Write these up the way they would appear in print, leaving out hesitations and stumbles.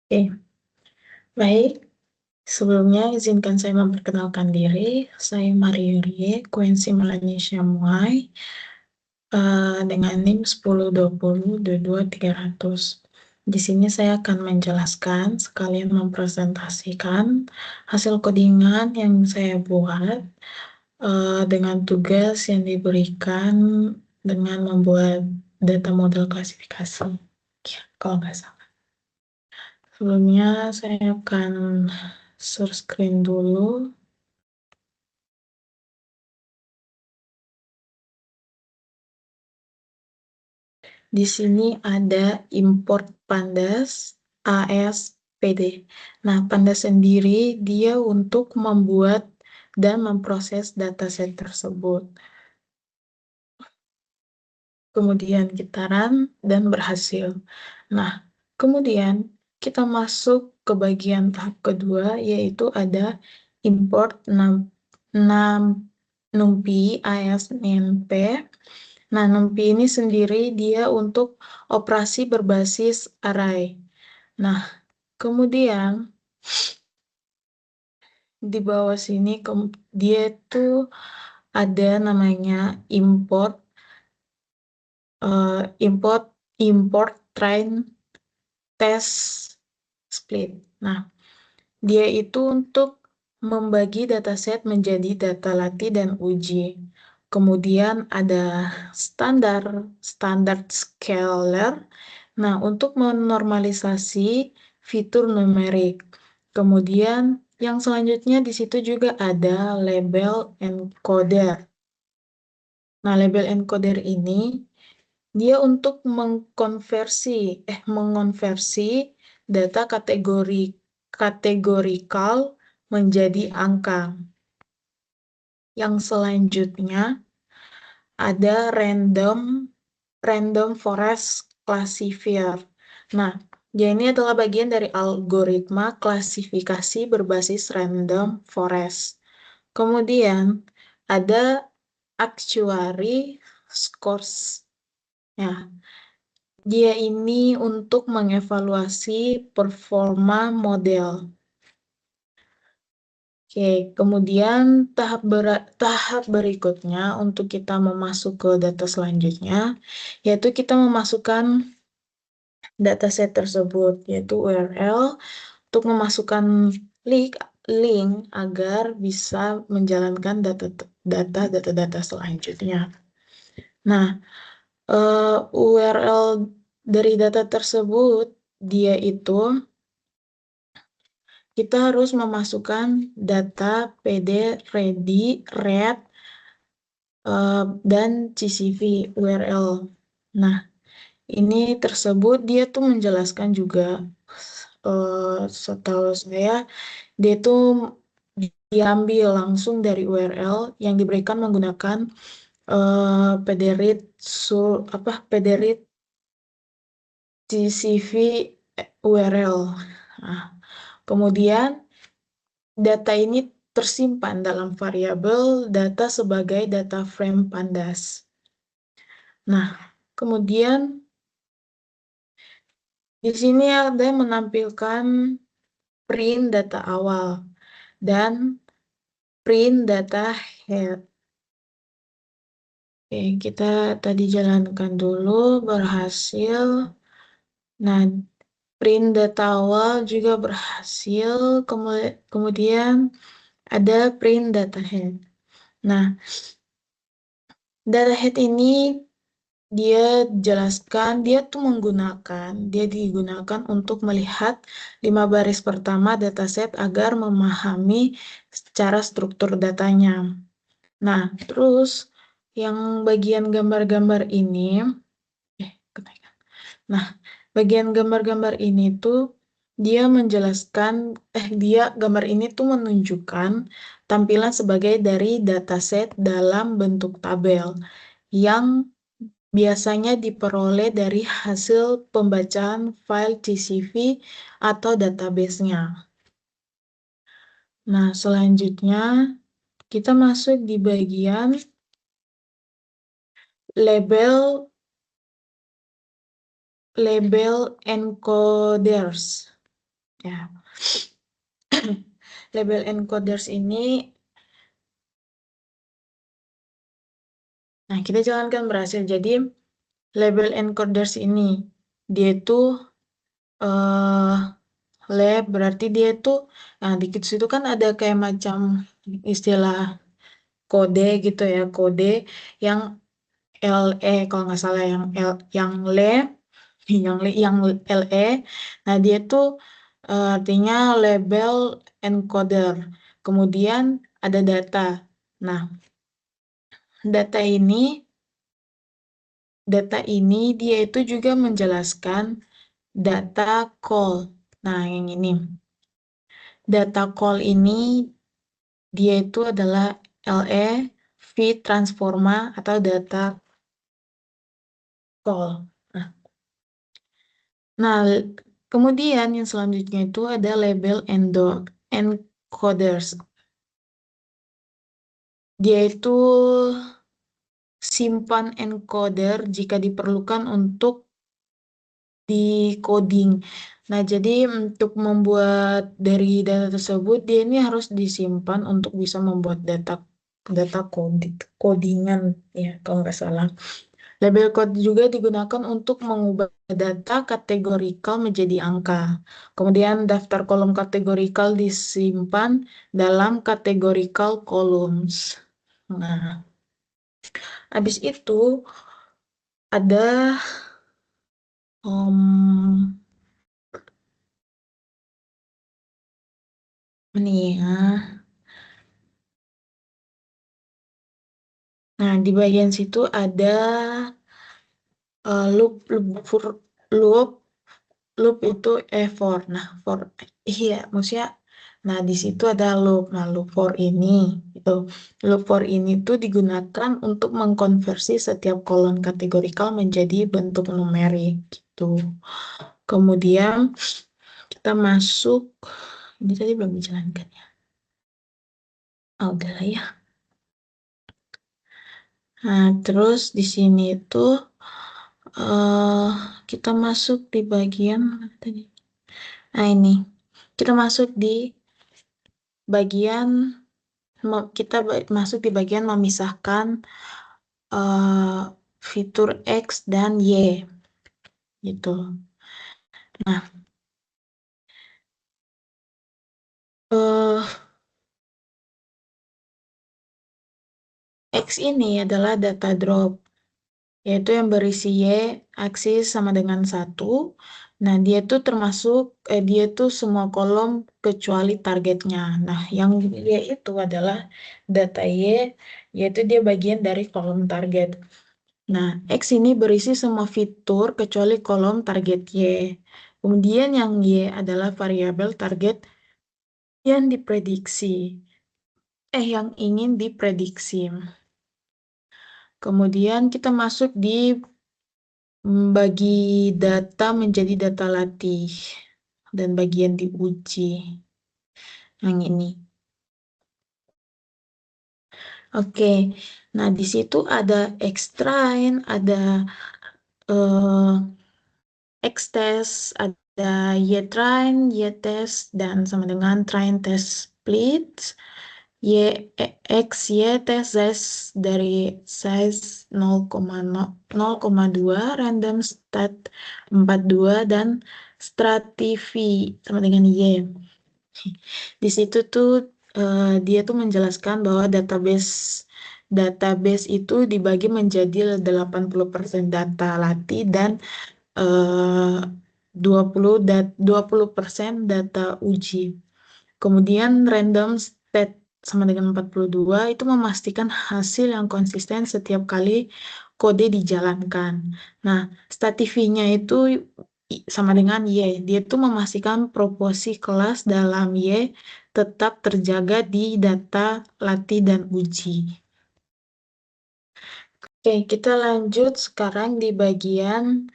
Oke, baik. Sebelumnya izinkan saya memperkenalkan diri. Saya Mariurie, Quincy Melanesia Muai, dengan NIM 1020222300. Di sini saya akan menjelaskan sekalian mempresentasikan hasil codingan yang saya buat dengan tugas yang diberikan dengan membuat data model klasifikasi. Ya, kalau nggak salah. Sebelumnya saya akan share screen dulu. Di sini ada import pandas ASPD. Nah, pandas sendiri dia untuk membuat dan memproses dataset tersebut. Kemudian kita run dan berhasil. Nah, kemudian kita masuk ke bagian tahap kedua, yaitu ada import NumPy ASNP. Nah, NumPy ini sendiri dia untuk operasi berbasis array. Nah, kemudian di bawah sini dia itu ada namanya import import import train test split. Nah, dia itu untuk membagi dataset menjadi data latih dan uji. Kemudian ada standar scalar. Nah, untuk menormalisasi fitur numerik. Kemudian yang selanjutnya di situ juga ada label encoder. Nah, label encoder ini dia untuk mengonversi data kategorikal menjadi angka. Yang selanjutnya ada random forest classifier. Nah, dia ini adalah bagian dari algoritma klasifikasi berbasis random forest. Kemudian ada actuary scores. Ya, dia ini untuk mengevaluasi performa model. Oke, kemudian tahap berikutnya untuk kita memasuk ke data selanjutnya, yaitu kita memasukkan dataset tersebut, yaitu URL, untuk memasukkan link agar bisa menjalankan data selanjutnya. Nah, URL dari data tersebut, dia itu kita harus memasukkan data PD, ready, read, dan CSV URL. Nah, ini tersebut dia tuh menjelaskan juga, setahu saya, dia tuh diambil langsung dari URL yang diberikan menggunakan pdread CSV URL. Nah, kemudian data ini tersimpan dalam variabel data sebagai data frame pandas. Nah, kemudian di sini ada menampilkan print data awal dan print data head. Oke, kita tadi jalankan dulu, berhasil. Nah, print data awal juga berhasil, kemudian ada print data head. Nah, data head ini dia jelaskan, dia digunakan untuk melihat 5 baris pertama dataset agar memahami secara struktur datanya. Nah, terus yang bagian gambar-gambar ini, nah, bagian gambar-gambar ini tuh dia menjelaskan, gambar ini tuh menunjukkan tampilan sebagai dari dataset dalam bentuk tabel yang biasanya diperoleh dari hasil pembacaan file CSV atau database-nya. Nah, selanjutnya kita masuk di bagian label encoders. Ya. Label encoders ini, nah kita jalankan berhasil. Jadi label encoders ini dia itu eh lab berarti dia itu, nah di situ kan ada kayak macam istilah kode gitu ya, kode yang LE kalau nggak salah, yang lab yang LE. Nah, dia tuh artinya label encoder. Kemudian ada data. Nah, data ini data ini dia itu juga menjelaskan data call. Nah, yang ini. Data call ini dia itu adalah LE feed transforma atau data call. Nah, kemudian yang selanjutnya itu ada label encoders. Dia itu simpan encoder jika diperlukan untuk di coding. Nah, jadi untuk membuat dari data tersebut, dia ini harus disimpan untuk bisa membuat data data codingan ya kalau nggak salah. Label code juga digunakan untuk mengubah data kategorikal menjadi angka. Kemudian daftar kolom kategorikal disimpan dalam categorical columns. Nah, habis itu ada um, ini ya. Nah, di bagian situ ada loop, loop, loop itu for. Nah, for iya, maksudnya nah di situ ada loop. Nah, loop for ini itu. Loop for ini tuh digunakan untuk mengkonversi setiap kolom kategorikal menjadi bentuk numerik gitu. Kemudian kita masuk, ini tadi belum dijalankan ya. Oh, udah lah ya. Nah, terus di sini tuh eh kita masuk di bagian mana tadi? Nah, ini. Kita masuk di bagian masuk di bagian memisahkan eh, fitur X dan Y gitu. Nah, eh X ini adalah data drop, yaitu yang berisi Y aksis sama dengan 1. Nah, dia tuh semua kolom kecuali targetnya. Nah, yang Y itu adalah data Y, yaitu dia bagian dari kolom target. Nah, X ini berisi semua fitur kecuali kolom target Y. Kemudian yang Y adalah variabel target yang yang ingin diprediksi. Kemudian kita masuk di bagi data menjadi data latih dan bagian diuji. Yang ini. Oke, nah di situ ada X-train, ada eh, X-test, ada Y-train, Y-test, dan sama dengan train test split. Y, X, Y test size dari size 0,2, random stat 42, dan stratifi sama dengan Y. Di situ tuh dia tuh menjelaskan bahwa database database itu dibagi menjadi 80% data latih dan eh, 20% data uji. Kemudian random state sama dengan 42 itu memastikan hasil yang konsisten setiap kali kode dijalankan. Nah, stratifinya itu sama dengan Y. Dia itu memastikan proporsi kelas dalam Y tetap terjaga di data latih dan uji. Oke, kita lanjut sekarang di bagian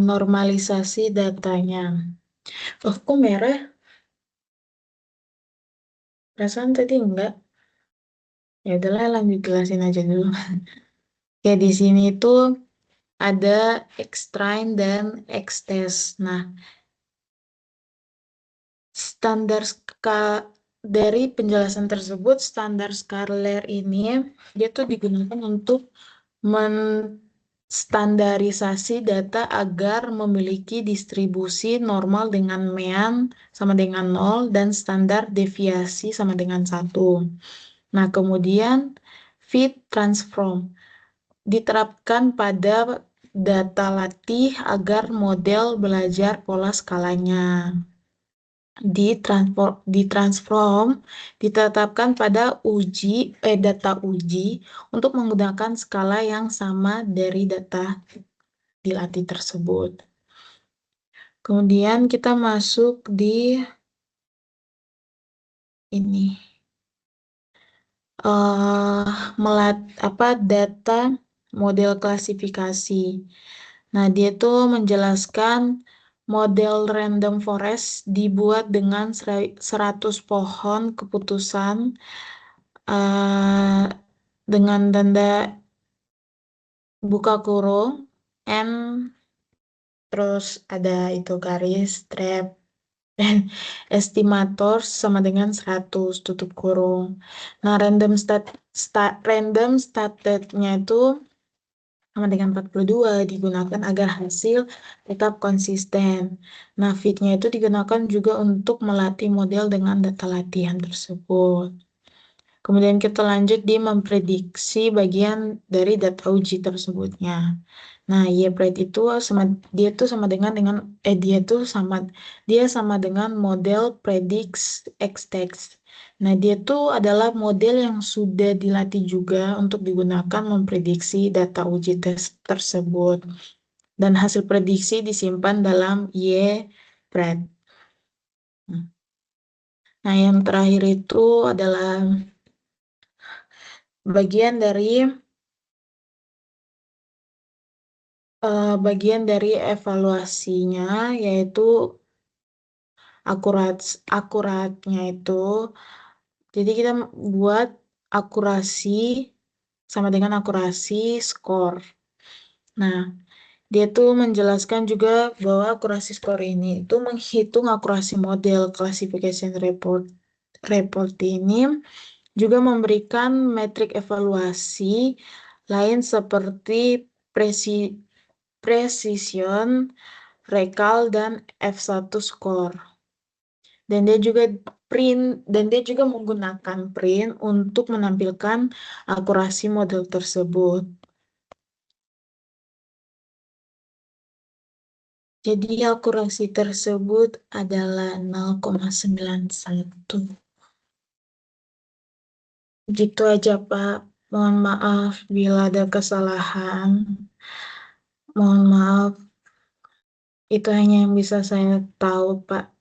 normalisasi datanya. Oh, kok merah? Perasaan tadi enggak. Ya udahlah, lanjut jelasin aja dulu. Ya, di sini tuh ada X-train dan X-test. Nah, Dari penjelasan tersebut, standar scalar ini dia tuh digunakan untuk menstandarisasi data agar memiliki distribusi normal dengan mean sama dengan 0 dan standar deviasi sama dengan 1. Nah, kemudian fit transform diterapkan pada data latih agar model belajar pola skalanya. Ditransform ditetapkan pada data uji untuk menggunakan skala yang sama dari data dilatih tersebut. Kemudian kita masuk di ini data model klasifikasi. Nah, dia tuh menjelaskan model random forest dibuat dengan 100 pohon keputusan dengan tanda buka kurung n, terus ada itu garis strap dan estimator sama dengan 100 tutup kurung. Nah, random started-nya itu sama dengan 42 digunakan agar hasil tetap konsisten. Nah, fit-nya itu digunakan juga untuk melatih model dengan data latihan tersebut. Kemudian kita lanjut di memprediksi bagian dari data uji tersebutnya. Nah, YPRED itu dia sama dengan model prediksi X-text. Nah, dia tuh adalah model yang sudah dilatih juga untuk digunakan memprediksi data uji tes tersebut. Dan hasil prediksi disimpan dalam YPRED. Nah, yang terakhir itu adalah bagian dari evaluasinya, yaitu akuratnya itu. Jadi kita buat akurasi sama dengan akurasi skor. Nah, dia tuh menjelaskan juga bahwa akurasi skor ini itu menghitung akurasi model classification report ini juga memberikan metrik evaluasi lain seperti precision, recall, dan F1 score. Dan dia juga menggunakan print untuk menampilkan akurasi model tersebut. Jadi akurasi tersebut adalah 0,91. Gitu aja, Pak. Mohon maaf bila ada kesalahan. Mohon maaf. Itu hanya yang bisa saya tahu, Pak.